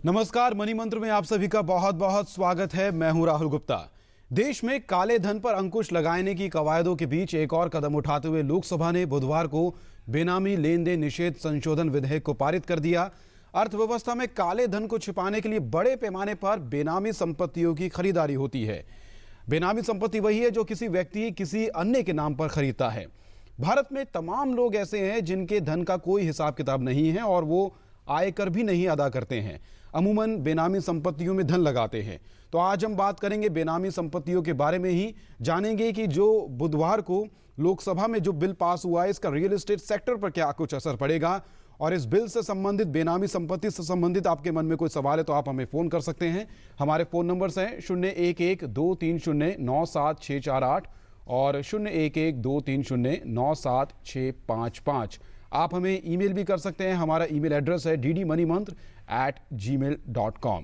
नमस्कार, मनी मंत्र में आप सभी का बहुत बहुत स्वागत है। मैं हूं राहुल गुप्ता। देश में काले धन पर अंकुश लगाने की कवायदों के बीच एक और कदम उठाते हुए लोकसभा ने बुधवार को बेनामी लेन देन निषेध संशोधन विधेयक को पारित कर दिया। अर्थव्यवस्था में काले धन को छिपाने के लिए बड़े पैमाने पर बेनामी संपत्तियों की खरीदारी होती है। बेनामी संपत्ति वही है जो किसी व्यक्ति किसी अन्य के नाम पर खरीदता है। भारत में तमाम लोग ऐसे हैं जिनके धन का कोई हिसाब किताब नहीं है और वो आयकर भी नहीं अदा करते हैं। अमूमन बेनामी संपत्तियों में धन लगाते हैं। तो आज हम बात करेंगे बेनामी संपत्तियों के बारे में ही, जानेंगे कि जो बुधवार को लोकसभा में जो बिल पास हुआ है इसका रियल एस्टेट सेक्टर पर क्या कुछ असर पड़ेगा, और इस बिल से संबंधित, बेनामी संपत्ति से संबंधित आपके मन में कोई सवाल है तो आप हमें फोन कर सकते हैं। हमारे फोन नंबर्स हैं 0112309768 और 0112309765। आप हमें ईमेल भी कर सकते हैं। हमारा ईमेल एड्रेस है ddmoneymantra@gmail.com।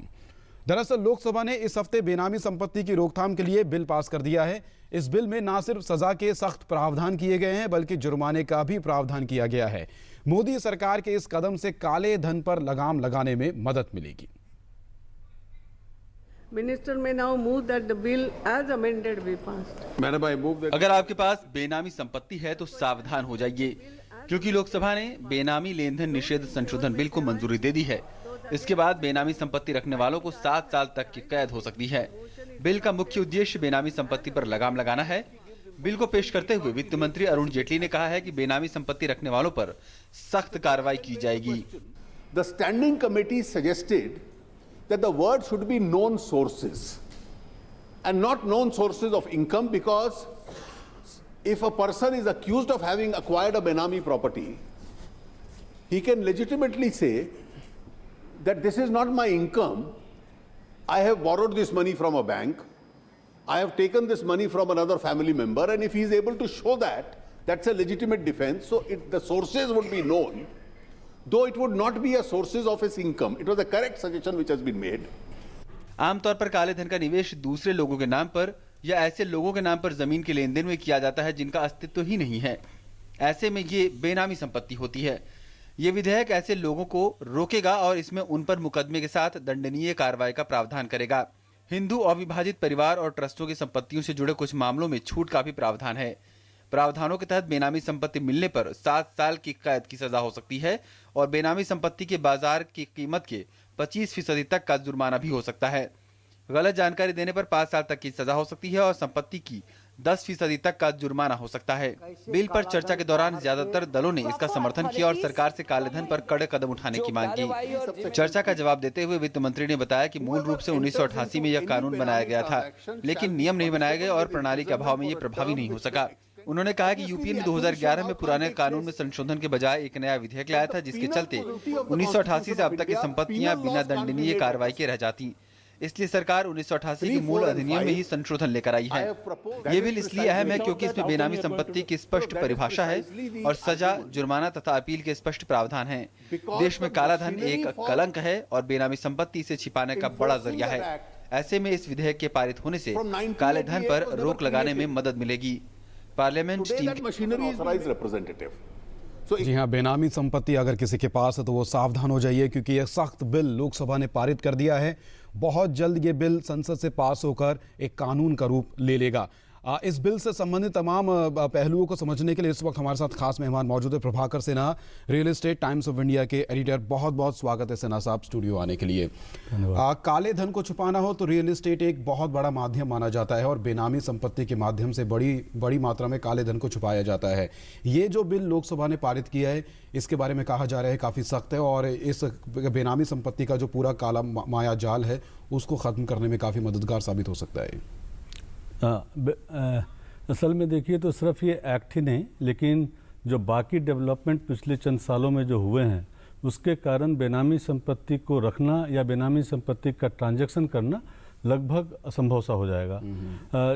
दरअसल लोकसभा ने इस हफ्ते बेनामी संपत्ति की रोकथाम के लिए बिल पास कर दिया है। इस बिल में ना सिर्फ सजा के सख्त प्रावधान किए गए हैं बल्कि जुर्माने का भी प्रावधान किया गया है। मोदी सरकार के इस कदम से काले धन पर लगाम लगाने में मदद मिलेगी। Minister may now move that the bill as amended be passed. Madam, I move that. अगर आपके पास बेनामी संपत्ति है तो सावधान हो जाइए, क्योंकि लोकसभा ने बेनामी लेन देन निषेध संशोधन बिल को मंजूरी दे दी है। इसके बाद बेनामी संपत्ति रखने वालों को 7 साल तक की कैद हो सकती है। बिल का मुख्य उद्देश्य बेनामी संपत्ति पर लगाम लगाना है। बिल को पेश करते हुए वित्त मंत्री अरुण जेटली ने कहा है कि बेनामी संपत्ति रखने वालों पर सख्त कार्रवाई की जाएगी। The standing committee suggested that the word should be known sources and not known sources of income, because if a person is accused of having acquired a Benami property, he can legitimately say that this is not my income. I have borrowed this money from a bank. I have taken this money from another family member, and if he is able to show that, that's a legitimate defense. So the sources would be known, though it would not be a sources of his income. It was a correct suggestion which has been made. आमतौर पर काले धन का निवेश दूसरे लोगों के नाम पर या ऐसे लोगों के नाम पर जमीन के लेन देन में किया जाता है जिनका अस्तित्व ही नहीं है। ऐसे में ये बेनामी संपत्ति होती है। ये विधेयक ऐसे लोगों को रोकेगा और इसमें उन पर मुकदमे के साथ दंडनीय कार्रवाई का प्रावधान करेगा। हिंदू अविभाजित परिवार और ट्रस्टों की संपत्तियों से जुड़े कुछ मामलों में छूट का भी प्रावधान है। प्रावधानों के तहत बेनामी संपत्ति मिलने पर 7 साल की कैद की सजा हो सकती है और बेनामी संपत्ति के बाजार की कीमत के 25% तक का जुर्माना भी हो सकता है। गलत जानकारी देने पर 5 साल तक की सजा हो सकती है और संपत्ति की 10% तक का जुर्माना हो सकता है। बिल पर चर्चा के दौरान ज्यादातर दलों ने इसका समर्थन किया और सरकार से काले धन पर कड़े कदम उठाने की मांग की। चर्चा का जवाब देते हुए वित्त मंत्री ने बताया कि मूल रूप से 1988 में यह कानून बनाया गया था, लेकिन नियम नहीं बनाए गए और प्रणाली के अभाव में ये प्रभावी नहीं हो सका। उन्होंने कहा कि यूपीए ने 2011 में पुराने कानून में संशोधन के बजाय एक नया विधेयक लाया था, जिसके चलते 1988 से अब तक की संपत्तियां बिना दंडनीय कार्रवाई के रह जाती। इसलिए सरकार 1988 के मूल अधिनियम में ही संशोधन लेकर आई है। ये बिल इसलिए अहम है क्योंकि इसमें बेनामी संपत्ति की स्पष्ट परिभाषा है और सजा, जुर्माना तथा अपील के स्पष्ट प्रावधान हैं। देश में काला धन एक कलंक है और बेनामी संपत्ति से छिपाने का बड़ा जरिया है। ऐसे में इस विधेयक के पारित होने से काले धन पर रोक लगाने में मदद मिलेगी। पार्लियामेंट टीम जी हाँ, बेनामी संपत्ति अगर किसी के पास है तो वो सावधान हो जाइए, क्योंकि यह सख्त बिल लोकसभा ने पारित कर दिया है। बहुत जल्द ये बिल संसद से पास होकर एक कानून का रूप ले लेगा। इस बिल से संबंधित तमाम पहलुओं को समझने के लिए इस वक्त हमारे साथ खास मेहमान मौजूद है। Prabhakar Sinha, real estate times of India के एडिटर। बहुत बहुत स्वागत है सिन्हा साहब स्टूडियो आने के लिए। काले धन को छुपाना हो तो रियल एस्टेट एक बहुत बड़ा माध्यम माना जाता है और बेनामी संपत्ति के माध्यम से बड़ी मात्रा में काले धन को छुपाया जाता है। ये जो बिल लोकसभा ने पारित किया है इसके बारे में कहा जा रहा है काफ़ी सख्त है और इस बेनामी संपत्ति का जो पूरा काला माया जाल है उसको ख़त्म करने में काफ़ी मददगार साबित हो सकता है। असल में देखिए तो सिर्फ ये एक्ट ही नहीं, लेकिन जो बाकी डेवलपमेंट पिछले चंद सालों में जो हुए हैं उसके कारण बेनामी संपत्ति को रखना या बेनामी संपत्ति का ट्रांजैक्शन करना लगभग असंभव सा हो जाएगा।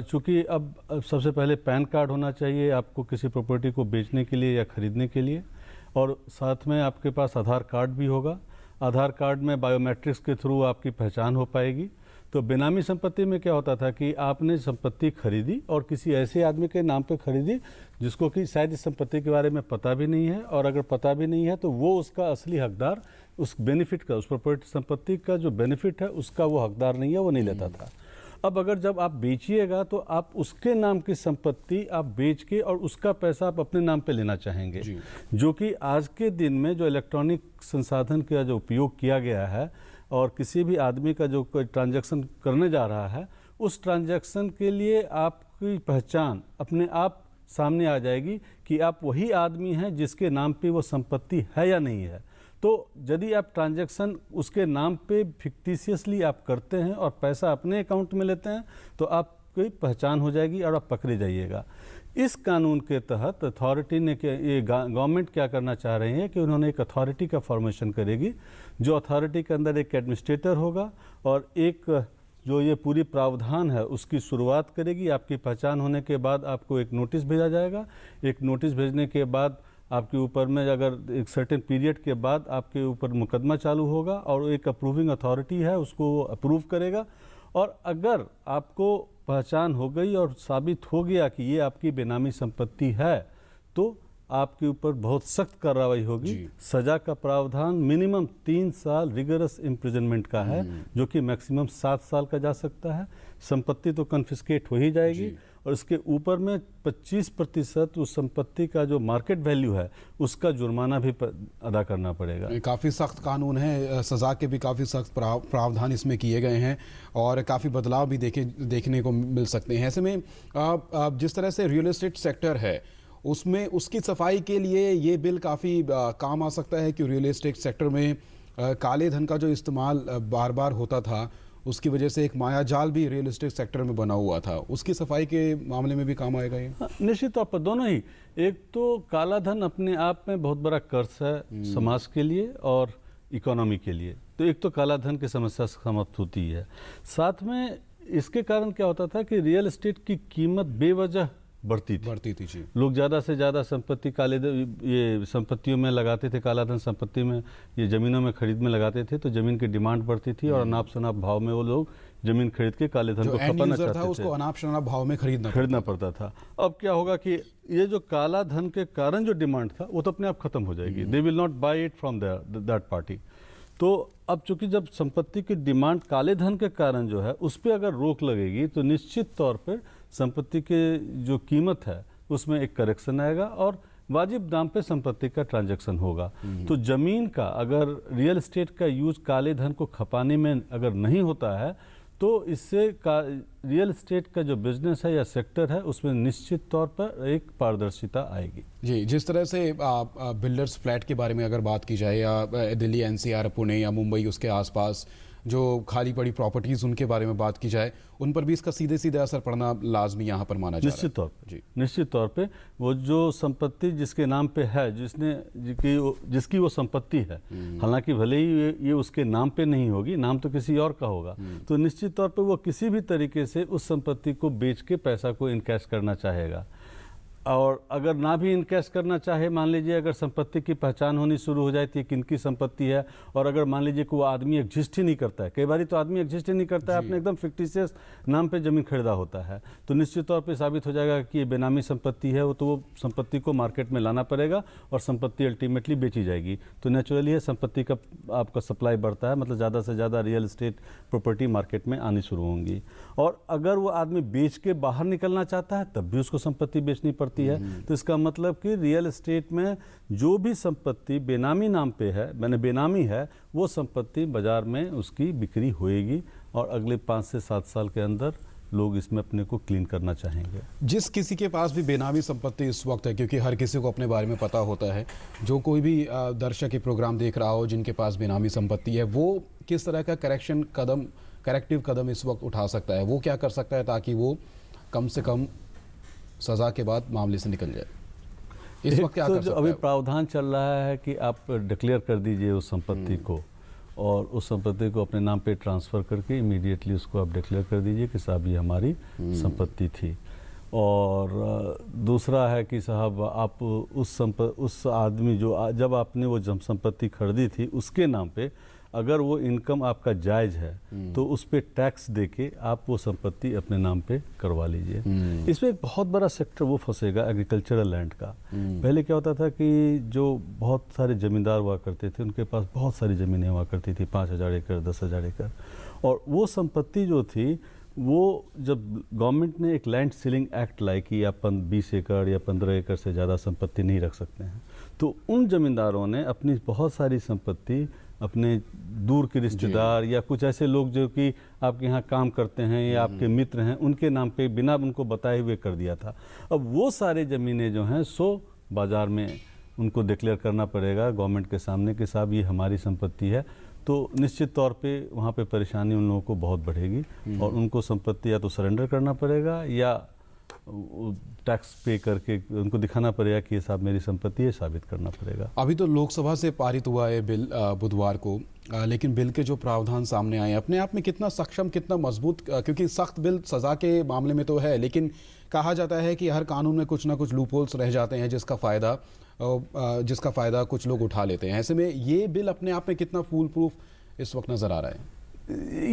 चूँकि अब सबसे पहले पैन कार्ड होना चाहिए आपको किसी प्रॉपर्टी को बेचने के लिए या खरीदने के लिए, और साथ में आपके पास आधार कार्ड भी होगा। आधार कार्ड में बायोमेट्रिक्स के थ्रू आपकी पहचान हो पाएगी। तो बेनामी संपत्ति में क्या होता था कि आपने संपत्ति खरीदी और किसी ऐसे आदमी के नाम पे खरीदी जिसको कि शायद इस संपत्ति के बारे में पता भी नहीं है, और अगर पता भी नहीं है तो वो उसका असली हकदार उस बेनिफिट का, उस प्रॉपर्टी संपत्ति का जो बेनिफिट है उसका वो हकदार नहीं है, वो नहीं लेता था। अब अगर जब आप बेचिएगा तो आप उसके नाम की संपत्ति आप बेच के और उसका पैसा आप अपने नाम पे लेना चाहेंगे, जो कि आज के दिन में जो इलेक्ट्रॉनिक संसाधन का जो उपयोग किया गया है और किसी भी आदमी का जो कोई ट्रांजैक्शन करने जा रहा है, उस ट्रांजैक्शन के लिए आपकी पहचान अपने आप सामने आ जाएगी कि आप वही आदमी हैं जिसके नाम पे वो संपत्ति है या नहीं है। तो यदि आप ट्रांजैक्शन उसके नाम पे फिक्टिशियसली आप करते हैं और पैसा अपने अकाउंट में लेते हैं तो आपकी पहचान हो जाएगी और आप पकड़े जाइएगा। इस कानून के तहत अथॉरिटी ने ये गवर्नमेंट क्या करना चाह रहे हैं कि उन्होंने एक अथॉरिटी का फॉर्मेशन करेगी, जो अथॉरिटी के अंदर एक एडमिनिस्ट्रेटर होगा और एक जो ये पूरी प्रावधान है उसकी शुरुआत करेगी। आपकी पहचान होने के बाद आपको एक नोटिस भेजा जाएगा। एक नोटिस भेजने के बाद आपके ऊपर में अगर एक सर्टेन पीरियड के बाद आपके ऊपर मुकदमा चालू होगा और एक अप्रूविंग अथॉरिटी है उसको अप्रूव करेगा। और अगर आपको पहचान हो गई और साबित हो गया कि ये आपकी बेनामी संपत्ति है तो आपके ऊपर बहुत सख्त कार्रवाई होगी। सजा का प्रावधान मिनिमम 3 साल रिगरस इम्प्रिजनमेंट का है, जो कि मैक्सिमम 7 साल का जा सकता है। संपत्ति तो कन्फिस्केट हो ही जाएगी और इसके ऊपर में 25% उस संपत्ति का जो मार्केट वैल्यू है उसका जुर्माना भी अदा करना पड़ेगा। काफ़ी सख्त कानून है, सज़ा के भी काफ़ी सख्त प्रावधान इसमें किए गए हैं और काफ़ी बदलाव भी देखने को मिल सकते हैं। ऐसे में जिस तरह से रियल एस्टेट सेक्टर है उसमें उसकी सफाई के लिए ये बिल काफ़ी काम आ सकता है कि रियल एस्टेट सेक्टर में काले धन का जो इस्तेमाल बार बार होता था उसकी वजह से एक माया जाल भी रियल एस्टेट सेक्टर में बना हुआ था, उसकी सफाई के मामले में भी काम आएगा ये? निश्चित तौर पर दोनों ही। एक तो काला धन अपने आप में बहुत बड़ा कर्ज है समाज के लिए और इकोनॉमी के लिए, तो एक तो काला धन की समस्या समाप्त होती है। साथ में इसके कारण क्या होता था कि रियल एस्टेट की कीमत बेवजह बढ़ती थी जी। लोग ज़्यादा से ज़्यादा संपत्ति ये संपत्तियों में लगाते थे, काला धन संपत्ति में, ये ज़मीनों में खरीद में लगाते थे, तो ज़मीन की डिमांड बढ़ती थी और अनाप शनाप भाव में वो लोग ज़मीन खरीद के काले धन को खपाना चाहते थे। उसको अनाप शनाप भाव में खरीदना पड़ता था। अब क्या होगा कि ये जो काला धन के कारण जो डिमांड था वो तो अपने आप खत्म हो जाएगी। They will not buy it from that party. तो अब चूंकि जब संपत्ति की डिमांड काले धन के कारण जो है उस पर अगर रोक लगेगी तो निश्चित तौर पर संपत्ति के जो कीमत है उसमें एक करेक्शन आएगा और वाजिब दाम पे संपत्ति का ट्रांजैक्शन होगा। तो जमीन का अगर रियल एस्टेट का यूज काले धन को खपाने में अगर नहीं होता है तो इससे रियल एस्टेट का जो बिजनेस है या सेक्टर है उसमें निश्चित तौर पर एक पारदर्शिता आएगी। जी, जिस तरह से बिल्डर्स फ्लैट के बारे में अगर बात की जाए या दिल्ली एनसीआर, पुणे या मुंबई उसके आसपास जो खाली पड़ी प्रॉपर्टीज़ उनके बारे में बात की जाए, उन पर भी इसका सीधे सीधे असर पड़ना लाजमी यहाँ पर माना जा रहा है। निश्चित तौर पर जी, निश्चित तौर पे वो जो संपत्ति जिसके नाम पे है, जिसकी वो संपत्ति है, हालांकि भले ही ये उसके नाम पे नहीं होगी, नाम तो किसी और का होगा, तो निश्चित तौर पे वो किसी भी तरीके से उस संपत्ति को बेच के पैसा को इनकैश करना चाहेगा। और अगर ना भी इनकैश करना चाहे, मान लीजिए अगर संपत्ति की पहचान होनी शुरू हो जाती है किनकी संपत्ति है, और अगर मान लीजिए कि वो आदमी एग्जिस्ट ही नहीं करता है, कई बार तो आदमी एग्जिस्ट ही नहीं करता है, आपने एकदम फिक्टिशियस नाम पे जमीन खरीदा होता है, तो निश्चित तौर पे साबित हो जाएगा कि ये बेनामी संपत्ति है, वो तो वो संपत्ति को मार्केट में लाना पड़ेगा और संपत्ति अल्टीमेटली बेची जाएगी। तो नेचुरली है संपत्ति का आपका सप्लाई बढ़ता है, मतलब ज़्यादा से ज़्यादा रियल एस्टेट प्रॉपर्टी मार्केट में आनी शुरू होंगी। और अगर वो आदमी बेच के बाहर निकलना चाहता है तब भी उसको संपत्ति बेचनी पड़ती है। तो इसका मतलब कि रियल एस्टेट में जो भी संपत्ति बेनामी नाम पे है, मैंने बेनामी है, वो संपत्ति बाजार में उसकी बिक्री होएगी और अगले 5 से 7 साल के अंदर लोग इसमें अपने को क्लीन करना चाहेंगे। जिस किसी के पास भी बेनामी संपत्ति इस वक्त है, क्योंकि हर किसी को अपने बारे में पता होता है, जो कोई भी दर्शक ये प्रोग्राम देख रहा हो जिनके पास बेनामी संपत्ति है, वो किस तरह का करेक्टिव कदम इस वक्त उठा सकता है, वो क्या कर सकता है ताकि वो कम से कम सजा के बाद मामले से निकल जाए? इस वक्त क्या कर सकता है? अभी प्रावधान चल रहा है कि आप डिक्लेयर कर दीजिए उस संपत्ति को और उस संपत्ति को अपने नाम पे ट्रांसफ़र करके इमीडिएटली उसको आप डिक्लेयर कर दीजिए कि साहब ये हमारी संपत्ति थी। और दूसरा है कि साहब आप उस आदमी जो जब आपने वो संपत्ति खरीदी थी उसके नाम पे अगर वो इनकम आपका जायज़ है तो उस पर टैक्स देके आप वो संपत्ति अपने नाम पे करवा लीजिए। इसमें एक बहुत बड़ा सेक्टर वो फंसेगा एग्रीकल्चरल लैंड का। पहले क्या होता था कि जो बहुत सारे ज़मींदार हुआ करते थे उनके पास बहुत सारी ज़मीनें हुआ करती थी, 5,000 एकड़ 10,000 एकड़, और वो संपत्ति जो थी वो जब गवर्नमेंट ने एक लैंड सीलिंग एक्ट लाई कि आप 20 एकड़ या 15 एकड़ से ज़्यादा संपत्ति नहीं रख सकते हैं, तो उन जमींदारों ने अपनी बहुत सारी संपत्ति अपने दूर के रिश्तेदार या कुछ ऐसे लोग जो कि आपके यहाँ काम करते हैं या आपके मित्र हैं उनके नाम पे बिना उनको बताए हुए कर दिया था। अब वो सारे ज़मीनें जो हैं सो बाज़ार में उनको डिक्लेयर करना पड़ेगा गवर्नमेंट के सामने कि साहब ये हमारी संपत्ति है, तो निश्चित तौर पे वहाँ पे परेशानी उन लोगों को बहुत बढ़ेगी और उनको संपत्ति या तो सरेंडर करना पड़ेगा या टैक्स पे करके उनको दिखाना पड़ेगा कि ये साहब मेरी संपत्ति है, साबित करना पड़ेगा। अभी तो लोकसभा से पारित हुआ है बिल बुधवार को, लेकिन बिल के जो प्रावधान सामने आए अपने आप में कितना सक्षम, कितना मजबूत, क्योंकि सख्त बिल सज़ा के मामले में तो है, लेकिन कहा जाता है कि हर कानून में कुछ ना कुछ लूपहोल्स रह जाते हैं जिसका फ़ायदा कुछ लोग उठा लेते हैं। ऐसे में ये बिल अपने आप में कितना फूल प्रूफ इस वक्त नज़र आ रहा है?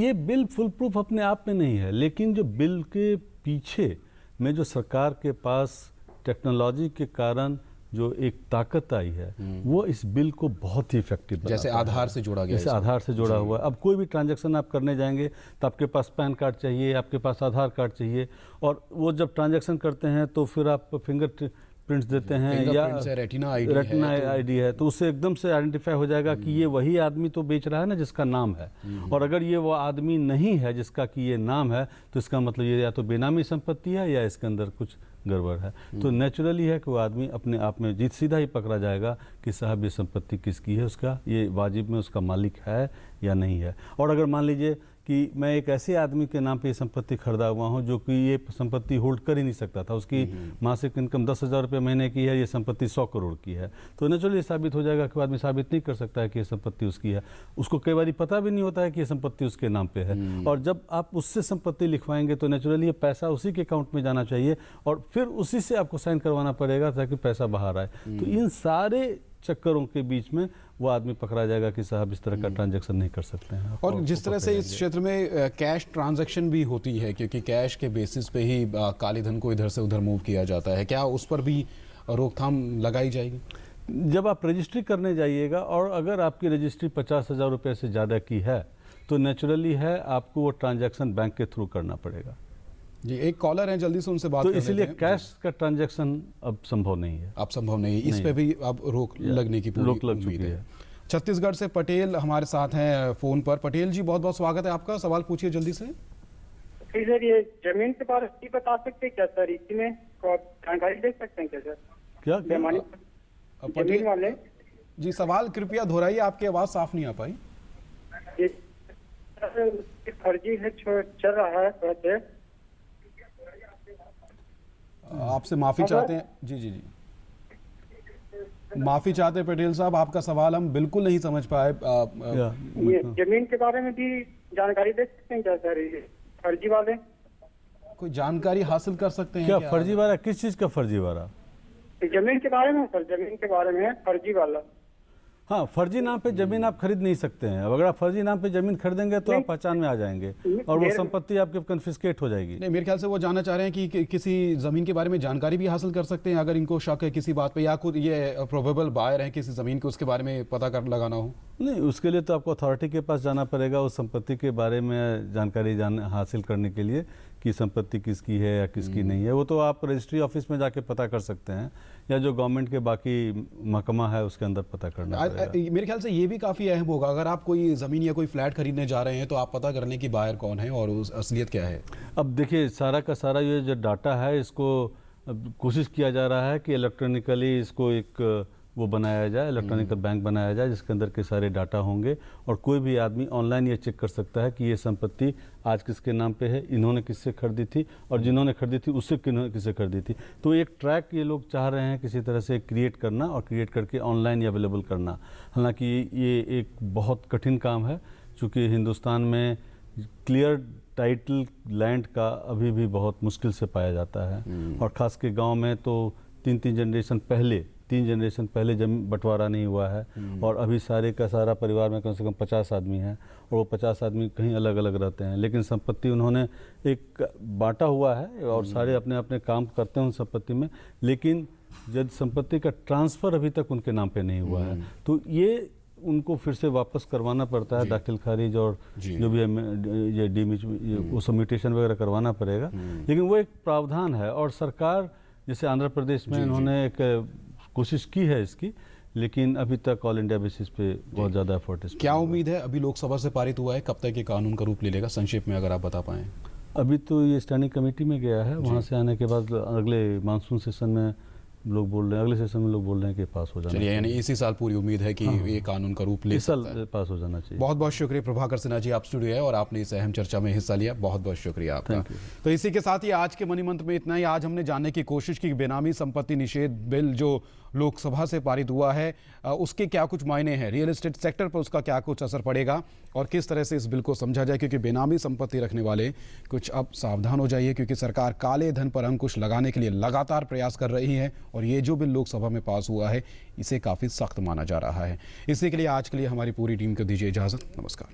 ये बिल फुल प्रूफ अपने आप में नहीं है, लेकिन जो बिल के पीछे में जो सरकार के पास टेक्नोलॉजी के कारण जो एक ताकत आई है वो इस बिल को बहुत ही इफेक्टिव जैसे आधार से जोड़ा गया, जैसे आधार से जोड़ा हुआ है। अब कोई भी ट्रांजैक्शन आप करने जाएंगे तो आपके पास पैन कार्ड चाहिए, आपके पास आधार कार्ड चाहिए, और वो जब ट्रांजैक्शन करते हैं तो फिर आप फिंगर प्रिंट्स देते हैं या रेटिना आईडी है, तो उससे एकदम से आइडेंटिफाई हो जाएगा कि ये वही आदमी तो बेच रहा है ना जिसका नाम है। और अगर ये वो आदमी नहीं है जिसका कि ये नाम है तो इसका मतलब ये या तो बेनामी संपत्ति है या इसके अंदर कुछ गड़बड़ है। तो नेचुरली है कि वो आदमी अपने आप में सीधा ही पकड़ा जाएगा कि साहब ये संपत्ति किसकी है, उसका ये वाजिब में उसका मालिक है या नहीं है। और अगर मान लीजिए कि मैं एक ऐसे आदमी के नाम पे ये संपत्ति खरीदा हुआ हूँ जो कि ये संपत्ति होल्ड कर ही नहीं सकता था, उसकी मासिक इनकम 10,000 रुपये महीने की है, ये संपत्ति 100 करोड़ की है, तो नेचुरली साबित हो जाएगा कि आदमी साबित नहीं कर सकता है कि ये संपत्ति उसकी है। उसको कई बार पता भी नहीं होता है कि ये संपत्ति उसके नाम पे है, और जब आप उससे संपत्ति लिखवाएंगे तो नेचुरली ये पैसा उसी के अकाउंट में जाना चाहिए और फिर उसी से आपको साइन करवाना पड़ेगा ताकि पैसा बाहर आए। तो इन सारे चक्करों के बीच में वो आदमी पकड़ा जाएगा कि साहब इस तरह का ट्रांजैक्शन नहीं कर सकते हैं। और जिस तरह से इस क्षेत्र में कैश ट्रांजैक्शन भी होती है, क्योंकि कैश के बेसिस पे ही काले धन को इधर से उधर मूव किया जाता है, क्या उस पर भी रोकथाम लगाई जाएगी? जब आप रजिस्ट्री करने जाइएगा और अगर आपकी रजिस्ट्री 50,000 रुपये से ज़्यादा की है तो नेचुरली है आपको वो ट्रांजैक्शन बैंक के थ्रू करना पड़ेगा। जी, एक कॉलर है, जल्दी से उनसे बात तो कर इसलिए लेते हैं। कैश का ट्रांजैक्शन अब संभव नहीं है। अब संभव नहीं है, इस पे भी अब रोक लगने की रोक लग उम्मीद चुकी है। है। छत्तीसगढ़ से पटेल हमारे साथ हैं फोन पर। पटेल जी, बहुत बहुत स्वागत है आपका, सवाल पूछिए जल्दी से। जी सर, ये जमीन के बारे में बता सकते हैं क्या सर, इसमें जानकारी दे सकते हैं क्या सर? क्या बेमानी जमीन वाले जी, सवाल कृपया दोहराइए, आपकी आवाज़ साफ नहीं आ पाई। ये फर्जी है चल रहा है वैसे। आपसे माफ़ी चाहते हैं। जी जी जी, माफ़ी चाहते हैं पटेल साहब, आपका सवाल हम बिल्कुल नहीं समझ पाए। ये जमीन के बारे में भी जानकारी दे सकते हैं क्या सर, ये फर्जी वाले? कोई जानकारी हासिल कर सकते हैं क्या क्या? फर्जीवाड़ा? किस चीज़ का फर्जीवाड़ा? जमीन के बारे में सर, जमीन के बारे में फर्जी वाला। हाँ, फर्जी नाम पे जमीन आप खरीद नहीं सकते हैं। अब अगर आप फर्जी नाम पे जमीन खरीदेंगे तो आप पहचान में आ जाएंगे और वो संपत्ति आपके कन्फिस्केट हो जाएगी। नहीं, मेरे ख्याल से वो जानना चाह रहे हैं कि किसी ज़मीन के बारे में जानकारी भी हासिल कर सकते हैं अगर इनको शक है किसी बात पे, या खुद ये प्रोबेबल बायर है किसी ज़मीन को, उसके बारे में पता कर लगाना हो। नहीं, उसके लिए तो आपको अथॉरिटी के पास जाना पड़ेगा उस संपत्ति के बारे में जानकारी हासिल करने के लिए कि संपत्ति किसकी है या किसकी नहीं है। वो तो आप रजिस्ट्री ऑफिस में जाके पता कर सकते हैं या जो गवर्नमेंट के बाकी महकमा है उसके अंदर पता करना पड़ेगा। मेरे ख्याल से ये भी काफ़ी अहम होगा, अगर आप कोई ज़मीन या कोई फ्लैट खरीदने जा रहे हैं तो आप पता करने की बायर कौन है और उस असलियत क्या है। अब देखिए, सारा का सारा ये जो डाटा है इसको कोशिश किया जा रहा है कि इलेक्ट्रॉनिकली इसको एक वो बनाया जाए, इलेक्ट्रॉनिकल बैंक बनाया जाए जिसके अंदर के सारे डाटा होंगे और कोई भी आदमी ऑनलाइन ये चेक कर सकता है कि ये संपत्ति आज किसके नाम पे है, इन्होंने किससे खरीदी थी और जिन्होंने खरीदी थी उससे किससे खरीदी थी। तो एक ट्रैक ये लोग चाह रहे हैं किसी तरह से क्रिएट करना और क्रिएट करके ऑनलाइन अवेलेबल करना। हालांकि ये एक बहुत कठिन काम है चूँकि हिंदुस्तान में क्लियर टाइटल लैंड का अभी भी बहुत मुश्किल से पाया जाता है और ख़ास के गाँव में तो 3-3 जनरेशन पहले 3 जनरेशन पहले बंटवारा नहीं हुआ है और अभी सारे का सारा परिवार में कम से कम 50 आदमी हैं और वो 50 आदमी कहीं अलग अलग रहते हैं, लेकिन संपत्ति उन्होंने एक बांटा हुआ है और सारे अपने अपने काम करते हैं उन संपत्ति में, लेकिन जब संपत्ति का ट्रांसफ़र अभी तक उनके नाम पे नहीं हुआ है तो ये उनको फिर से वापस करवाना पड़ता है, दाखिल खारिज और जो भी ये डीमिच वो सम्यूटेशन वगैरह करवाना पड़ेगा, लेकिन वो एक प्रावधान है। और सरकार जैसे आंध्र प्रदेश में इन्होंने एक कोशिश की है इसकी, लेकिन अभी तक ऑल इंडिया बेसिस पे बहुत ज़्यादा एफर्ट है। क्या उम्मीद है? अभी लोकसभा से पारित हुआ है, कब तक ये कानून का रूप ले लेगा? संक्षेप में अगर आप बता पाएं। अभी तो ये स्टैंडिंग कमेटी में गया है, वहाँ से आने के बाद अगले मानसून सेशन में लोग बोल रहे हैं, अगले सेशन में लोग बोल रहे हैं कि पास हो जाना चलिए, यानी इसी साल पूरी उम्मीद है कि ये कानून का रूप ले इस साल सकता है। पास हो जाना चाहिए। बहुत बहुत शुक्रिया प्रभाकर सिन्हा जी, आप स्टूडियो आए और आपने इस अहम चर्चा में हिस्सा लिया, बहुत बहुत शुक्रिया आपका। तो इसी के साथ ही आज के मनी मंत्र में इतना ही। आज हमने जानने की कोशिश की बेनामी संपत्ति निषेध बिल जो लोकसभा से पारित हुआ है उसके क्या कुछ मायने हैं, रियल एस्टेट सेक्टर पर उसका क्या कुछ असर पड़ेगा और किस तरह से इस बिल को समझा जाए, क्योंकि बेनामी संपत्ति रखने वाले कुछ अब सावधान हो जाइए, क्योंकि सरकार काले धन पर अंकुश लगाने के लिए लगातार प्रयास कर रही है और ये जो बिल लोकसभा में पास हुआ है इसे काफ़ी सख्त माना जा रहा है। इसी के लिए आज के लिए हमारी पूरी टीम को दीजिए इजाज़त। नमस्कार।